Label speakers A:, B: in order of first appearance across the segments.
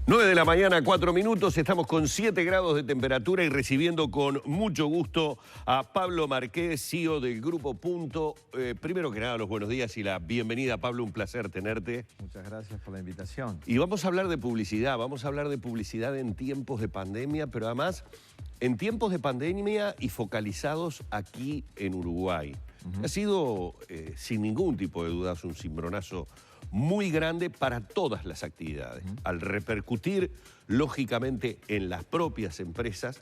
A: 9 de la mañana, 4 minutos, estamos con 7 grados de temperatura y recibiendo con mucho gusto a Pablo Marqués, CEO del Grupo Punto. Primero que nada, los buenos días y la bienvenida, Pablo, un placer tenerte.
B: Muchas gracias por la invitación.
A: Y vamos a hablar de publicidad, en tiempos de pandemia, pero además en tiempos de pandemia y focalizados aquí en Uruguay. Ha sido, sin ningún tipo de dudas, un cimbronazo muy grande para todas las actividades. Al repercutir, lógicamente, en las propias empresas,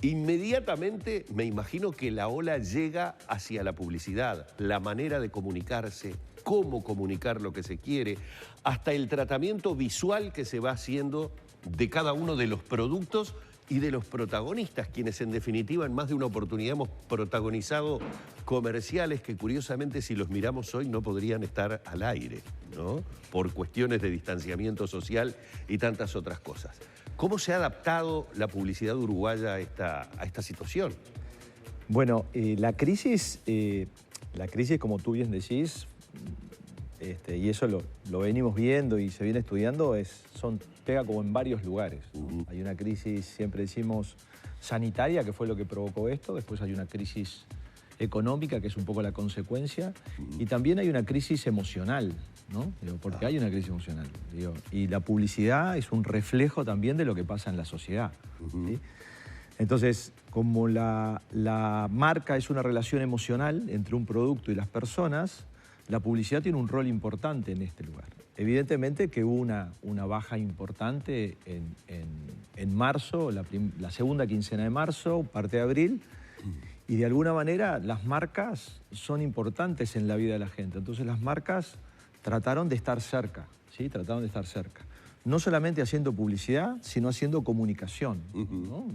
A: inmediatamente me imagino que la ola llega hacia la publicidad, la manera de comunicarse, cómo comunicar lo que se quiere, hasta el tratamiento visual que se va haciendo de cada uno de los productos y de los protagonistas, quienes en definitiva en más de una oportunidad hemos protagonizado comerciales que curiosamente si los miramos hoy no podrían estar al aire, ¿no? Por cuestiones de distanciamiento social y tantas otras cosas. ¿Cómo se ha adaptado la publicidad uruguaya a esta situación?
B: Bueno, la crisis, como tú bien decís, y eso lo venimos viendo y se viene estudiando, pega como en varios lugares, ¿no? Hay una crisis, siempre decimos, sanitaria, que fue lo que provocó esto. Después hay una crisis económica, que es un poco la consecuencia. Y también hay una crisis emocional, ¿no? Porque hay una crisis emocional. Y la publicidad es un reflejo también de lo que pasa en la sociedad, ¿sí? Entonces, como la marca es una relación emocional entre un producto y las personas, la publicidad tiene un rol importante en este lugar. Evidentemente que hubo una baja importante en marzo, la segunda quincena de marzo, parte de abril, y de alguna manera las marcas son importantes en la vida de la gente. Entonces las marcas trataron de estar cerca, ¿sí? Trataron de estar cerca. No solamente haciendo publicidad, sino haciendo comunicación, ¿no?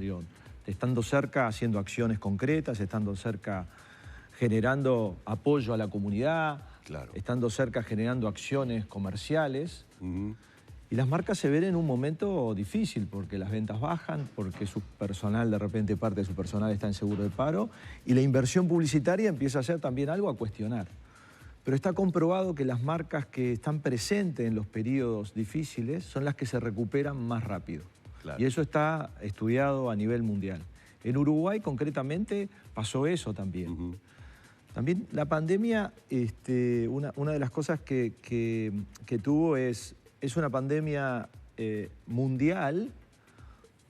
B: Estando cerca, haciendo acciones concretas, estando cerca, generando apoyo a la comunidad, claro, estando cerca, generando acciones comerciales. Y las marcas se ven en un momento difícil porque las ventas bajan, porque su personal, de repente parte de su personal está en seguro de paro y la inversión publicitaria empieza a ser también algo a cuestionar. Pero está comprobado que las marcas que están presentes en los periodos difíciles son las que se recuperan más rápido. Claro. Y eso está estudiado a nivel mundial. En Uruguay, concretamente, pasó eso también. También la pandemia, una de las cosas que tuvo es una pandemia mundial,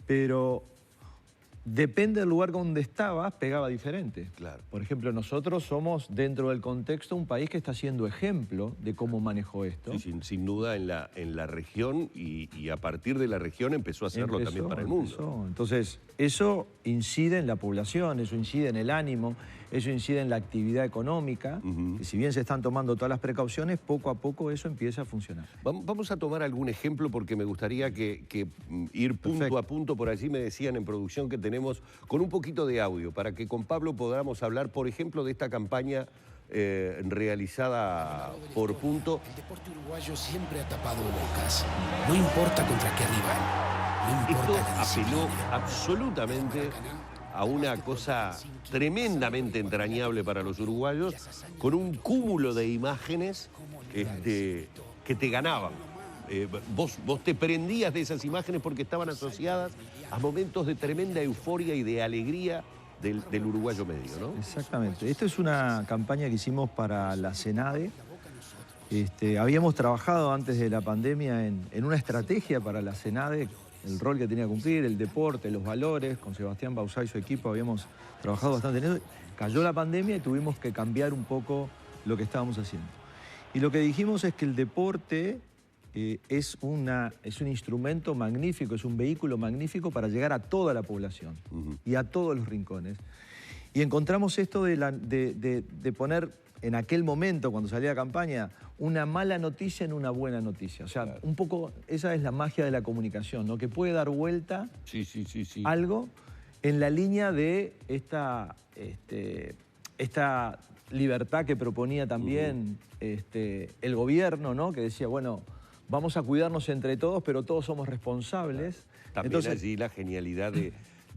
B: pero depende del lugar donde estabas, pegaba diferente. Claro. Por ejemplo, nosotros somos, dentro del contexto, un país que está siendo ejemplo de cómo manejó esto.
A: Sí, sin duda en la región y a partir de la región empezó a hacerlo también para el mundo.
B: Entonces, eso incide en la población, eso incide en el ánimo, eso incide en la actividad económica. Y si bien se están tomando todas las precauciones, poco a poco eso empieza a funcionar.
A: Vamos a tomar algún ejemplo porque me gustaría que ir punto a punto. Por allí me decían en producción que tenemos con un poquito de audio para que con Pablo podamos hablar, por ejemplo, de esta campaña realizada por Punto.
C: El deporte uruguayo siempre ha tapado bocas. No importa contra qué rival. No importa la disciplina.
A: Apeló absolutamente a una cosa tremendamente entrañable para los uruguayos, con un cúmulo de imágenes que te ganaban. Vos te prendías de esas imágenes porque estaban asociadas a momentos de tremenda euforia y de alegría del uruguayo medio, ¿no?
B: Exactamente. Esta es una campaña que hicimos para la CENADE. Habíamos trabajado antes de la pandemia en una estrategia para la CENADE, el rol que tenía que cumplir, el deporte, los valores. Con Sebastián Bauzá y su equipo habíamos trabajado bastante en eso. Cayó la pandemia y tuvimos que cambiar un poco lo que estábamos haciendo. Y lo que dijimos es que el deporte es un instrumento magnífico, es un vehículo magnífico para llegar a toda la población y a todos los rincones. Y encontramos esto de poner en aquel momento, cuando salía la campaña, una mala noticia en una buena noticia. O sea, claro, un poco esa es la magia de la comunicación, ¿no? Que puede dar vuelta algo en la línea de esta libertad que proponía también el gobierno, ¿no? Que decía, bueno, vamos a cuidarnos entre todos, pero todos somos responsables.
A: También entonces, allí la genialidad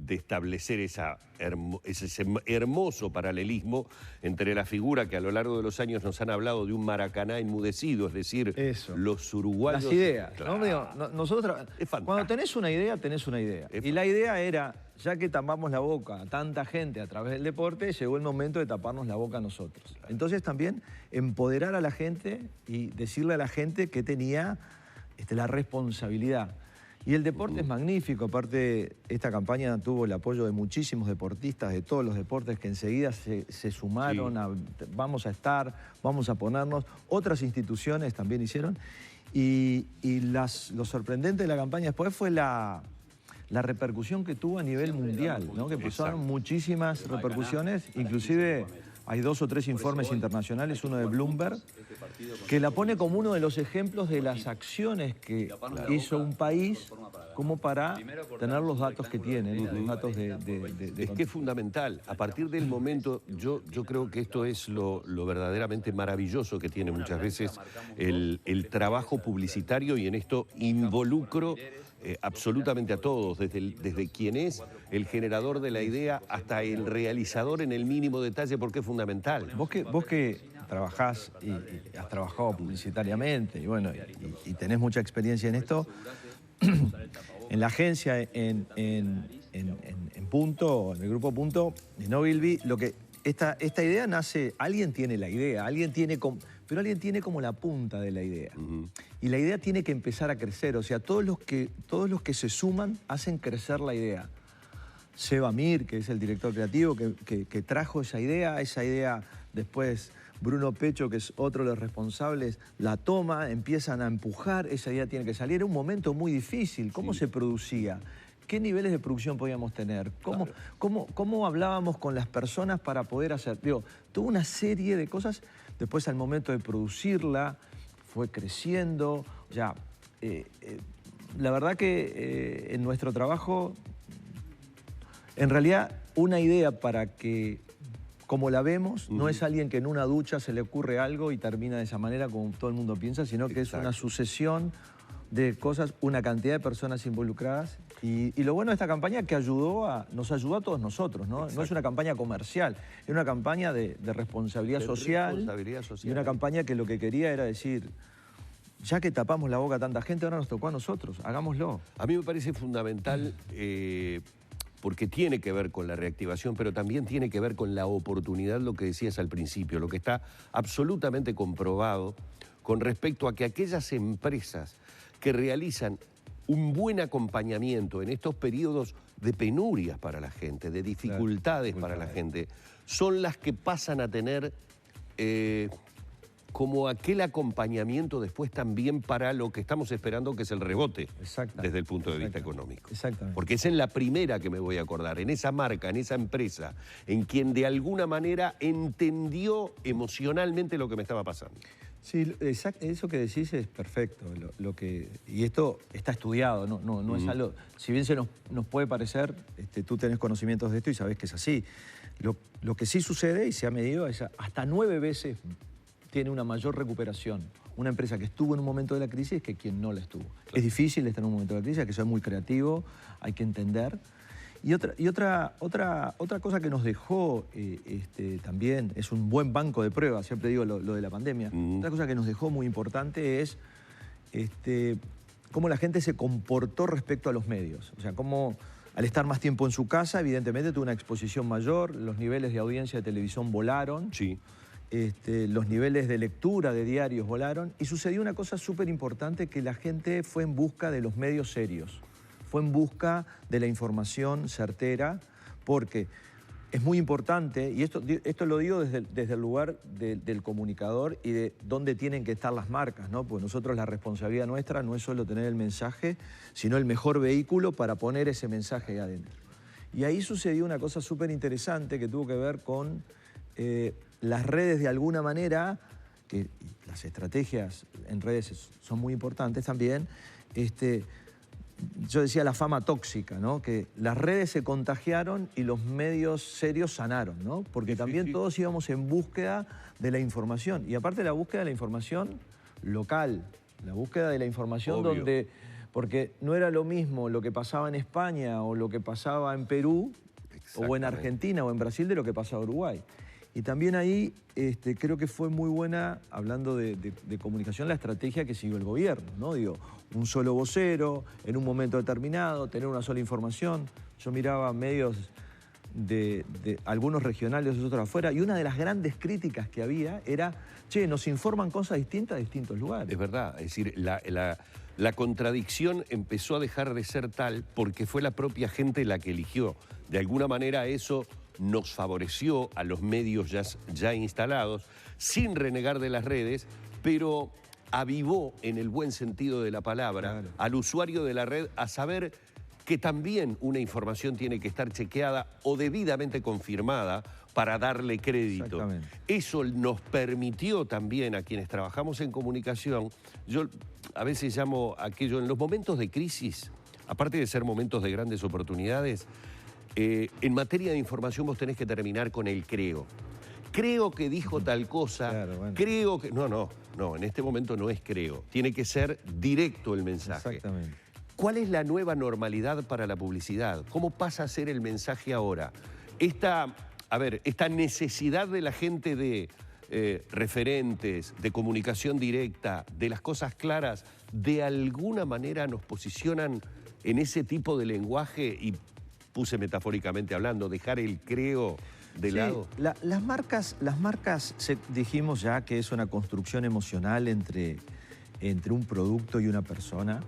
A: de establecer ese hermoso paralelismo entre la figura que a lo largo de los años nos han hablado de un Maracaná enmudecido, es decir, los uruguayos...
B: Las ideas.
A: Claro.
B: ¿No? Digo, nosotros, cuando tenés una idea, tenés una idea. Y la idea era, ya que tapamos la boca a tanta gente a través del deporte, llegó el momento de taparnos la boca a nosotros. Entonces también empoderar a la gente y decirle a la gente que tenía la responsabilidad. Y el deporte es magnífico, aparte esta campaña tuvo el apoyo de muchísimos deportistas de todos los deportes que enseguida se sumaron a vamos a estar, vamos a ponernos, otras instituciones también hicieron y lo sorprendente de la campaña después fue la repercusión que tuvo a nivel mundial, ¿no? Que empezaron muchísimas repercusiones, inclusive hay 2 o 3 informes internacionales, uno de Bloomberg, que la pone como uno de los ejemplos de las acciones que hizo un país como para tener los datos que tiene, los datos
A: Es que es fundamental. A partir del momento, yo creo que esto es lo verdaderamente maravilloso que tiene muchas veces el trabajo publicitario, y en esto involucro absolutamente a todos, desde quien es el generador de la idea hasta el realizador en el mínimo detalle, porque es fundamental.
B: Vos que trabajás y has trabajado publicitariamente y bueno, y tenés mucha experiencia en esto, en la agencia, en Punto, en el grupo Punto, en Ogilvy, esta idea nace, alguien tiene la idea, pero alguien tiene como la punta de la idea. Y la idea tiene que empezar a crecer, o sea, todos los que se suman hacen crecer la idea. Seba Mir, que es el director creativo, que trajo esa idea después Bruno Pecho, que es otro de los responsables, la toma, empiezan a empujar, esa idea tiene que salir. Era un momento muy difícil, ¿cómo se producía? ¿Qué niveles de producción podíamos tener? ¿Cómo hablábamos con las personas para poder hacer? Digo, tuvo una serie de cosas. Después, al momento de producirla, fue creciendo. Ya, la verdad que en nuestro trabajo, en realidad, una idea para que, como la vemos, no es alguien que en una ducha se le ocurre algo y termina de esa manera como todo el mundo piensa, sino que es una sucesión de cosas, una cantidad de personas involucradas. Y lo bueno de esta campaña es que nos ayudó a todos nosotros, ¿no? No es una campaña comercial, es una campaña de responsabilidad social. Y una campaña que lo que quería era decir, ya que tapamos la boca a tanta gente, ahora nos tocó a nosotros, hagámoslo.
A: A mí me parece fundamental porque tiene que ver con la reactivación, pero también tiene que ver con la oportunidad, lo que decías al principio, lo que está absolutamente comprobado con respecto a que aquellas empresas que realizan un buen acompañamiento en estos periodos de penurias para la gente, de dificultades para la gente, son las que pasan a tener como aquel acompañamiento después también para lo que estamos esperando, que es el rebote desde el punto de vista económico.
B: Exactamente.
A: Porque es en la primera que me voy a acordar, en esa marca, en esa empresa, en quien de alguna manera entendió emocionalmente lo que me estaba pasando.
B: Sí, eso que decís es perfecto. Y esto está estudiado, no es algo... Si bien nos puede parecer, tú tenés conocimientos de esto y sabés que es así. Lo que sí sucede y se ha medido es hasta 9 veces tiene una mayor recuperación una empresa que estuvo en un momento de la crisis que quien no la estuvo. Claro. Es difícil estar en un momento de la crisis, hay que ser muy creativo, hay que entender. Y otra cosa que nos dejó también, es un buen banco de pruebas, siempre digo lo de la pandemia, otra cosa que nos dejó muy importante es cómo la gente se comportó respecto a los medios. O sea, cómo al estar más tiempo en su casa, evidentemente tuvo una exposición mayor, los niveles de audiencia de televisión volaron,
A: sí.
B: Los niveles de lectura de diarios volaron, y sucedió una cosa súper importante, que la gente fue en busca de los medios serios. Fue en busca de la información certera, porque es muy importante, y esto lo digo desde el lugar del comunicador y de dónde tienen que estar las marcas, ¿no? Pues nosotros, la responsabilidad nuestra no es solo tener el mensaje, sino el mejor vehículo para poner ese mensaje ahí adentro. Y ahí sucedió una cosa súper interesante que tuvo que ver con las redes, de alguna manera, que las estrategias en redes son muy importantes también. Yo decía la fama tóxica, ¿no? Que las redes se contagiaron y los medios serios sanaron, ¿no? Porque también todos íbamos en búsqueda de la información. Y aparte, la búsqueda de la información local, la búsqueda de la información Porque no era lo mismo lo que pasaba en España o lo que pasaba en Perú o en Argentina o en Brasil de lo que pasaba en Uruguay. Y también ahí creo que fue muy buena, hablando de comunicación, la estrategia que siguió el gobierno, ¿no? Digo, un solo vocero, en un momento determinado, tener una sola información. Yo miraba medios de algunos regionales y otros afuera, y una de las grandes críticas que había era, che, nos informan cosas distintas de distintos lugares.
A: Es verdad, es decir, la contradicción empezó a dejar de ser tal porque fue la propia gente la que eligió. De alguna manera eso nos favoreció a los medios ya instalados, sin renegar de las redes, pero avivó, en el buen sentido de la palabra, al usuario de la red a saber que también una información tiene que estar chequeada o debidamente confirmada para darle crédito. Eso nos permitió también a quienes trabajamos en comunicación, yo a veces llamo aquello, en los momentos de crisis, aparte de ser momentos de grandes oportunidades, en materia de información vos tenés que terminar con el creo. Creo que dijo tal cosa, creo que... No, en este momento no es creo. Tiene que ser directo el mensaje.
B: Exactamente.
A: ¿Cuál es la nueva normalidad para la publicidad? ¿Cómo pasa a ser el mensaje ahora? Esta necesidad de la gente de referentes, de comunicación directa, de las cosas claras, de alguna manera nos posicionan en ese tipo de lenguaje y, puse metafóricamente hablando, dejar el creo de lado.
B: Las marcas dijimos ya que es una construcción emocional entre un producto y una persona.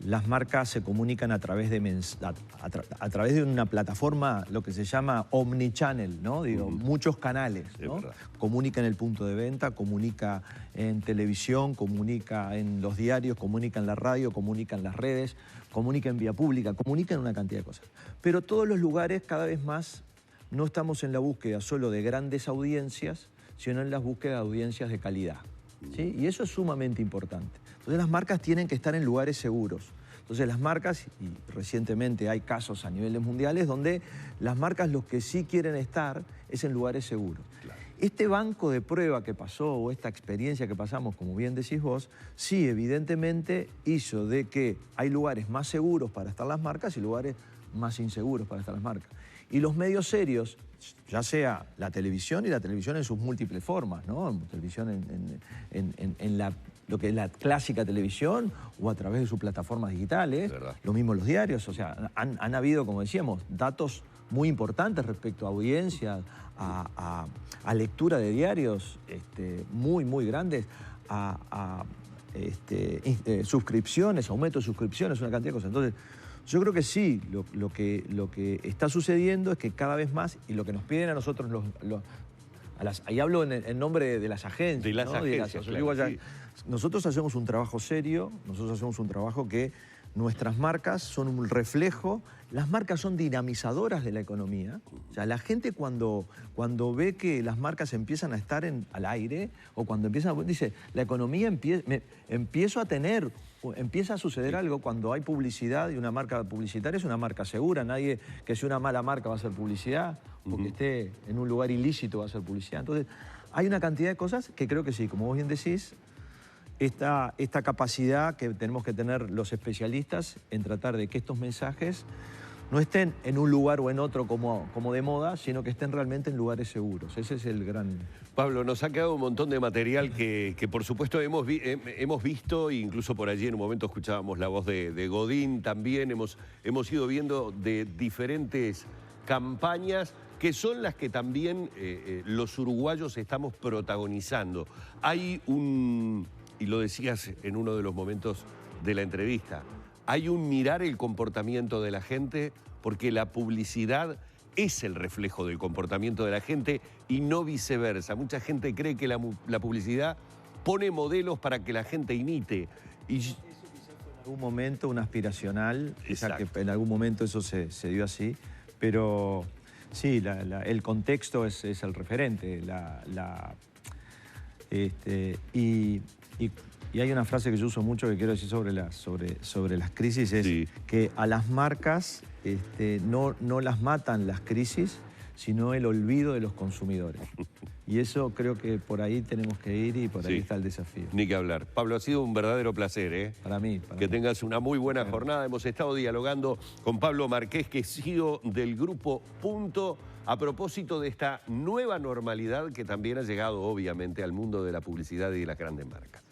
B: Las marcas se comunican a través de una plataforma, lo que se llama omnichannel, ¿no? Digo, muchos canales, ¿no? Comunica en el punto de venta, comunica en televisión, comunica en los diarios, comunica en la radio, comunica en las redes, comunica en vía pública, comunica en una cantidad de cosas. Pero todos los lugares, cada vez más, no estamos en la búsqueda solo de grandes audiencias, sino en la búsqueda de audiencias de calidad, ¿sí? Y eso es sumamente importante. Entonces las marcas tienen que estar en lugares seguros. Entonces las marcas, y recientemente hay casos a niveles mundiales, donde las marcas lo que sí quieren estar es en lugares seguros. Claro. Este banco de prueba que pasó, o esta experiencia que pasamos, como bien decís vos, sí, evidentemente hizo de que hay lugares más seguros para estar las marcas y lugares más inseguros para estar las marcas. Y los medios serios, ya sea la televisión y la televisión en sus múltiples formas, ¿no? Televisión en lo que es la clásica televisión o a través de sus plataformas digitales, lo mismo los diarios, o sea, han habido, como decíamos, datos muy importantes respecto a audiencias, a lectura de diarios muy grandes, suscripciones, aumento de suscripciones, una cantidad de cosas. Entonces, yo creo que sí, lo que está sucediendo es que cada vez más, y lo que nos piden a nosotros, ahí hablo en nombre de las agencias.
A: De las agencias, claro,
B: nosotros hacemos un trabajo serio, nosotros hacemos un trabajo que nuestras marcas son un reflejo, las marcas son dinamizadoras de la economía. O sea, la gente cuando ve que las marcas empiezan a estar al aire, o cuando dice, la economía empieza a suceder algo cuando hay publicidad, y una marca publicitaria es una marca segura. Nadie que sea una mala marca va a hacer publicidad, porque esté en un lugar ilícito va a hacer publicidad. Entonces, hay una cantidad de cosas que creo que sí, como vos bien decís, esta capacidad que tenemos que tener los especialistas en tratar de que estos mensajes no estén en un lugar o en otro como de moda, sino que estén realmente en lugares seguros. Ese es el gran...
A: Pablo, nos ha quedado un montón de material que por supuesto hemos visto, e incluso por allí en un momento escuchábamos la voz de Godín también, hemos ido viendo de diferentes campañas que son las que también los uruguayos estamos protagonizando. Hay y lo decías en uno de los momentos de la entrevista, hay un mirar el comportamiento de la gente, porque la publicidad es el reflejo del comportamiento de la gente y no viceversa. Mucha gente cree que la publicidad pone modelos para que la gente imite. Y
B: eso quizás fue en algún momento un aspiracional, quizás que en algún momento eso se dio así, pero sí, el contexto es el referente. Y hay una frase que yo uso mucho que quiero decir sobre las crisis, es que a las marcas no las matan las crisis, sino el olvido de los consumidores. Y eso creo que por ahí tenemos que ir y por ahí
A: Sí.
B: está el desafío.
A: Ni que hablar. Pablo, ha sido un verdadero placer, ¿eh?
B: Para mí.
A: Que tengas una muy buena jornada. Hemos estado dialogando con Pablo Marqués, que es CEO del Grupo Punto, a propósito de esta nueva normalidad que también ha llegado, obviamente, al mundo de la publicidad y de las grandes marcas.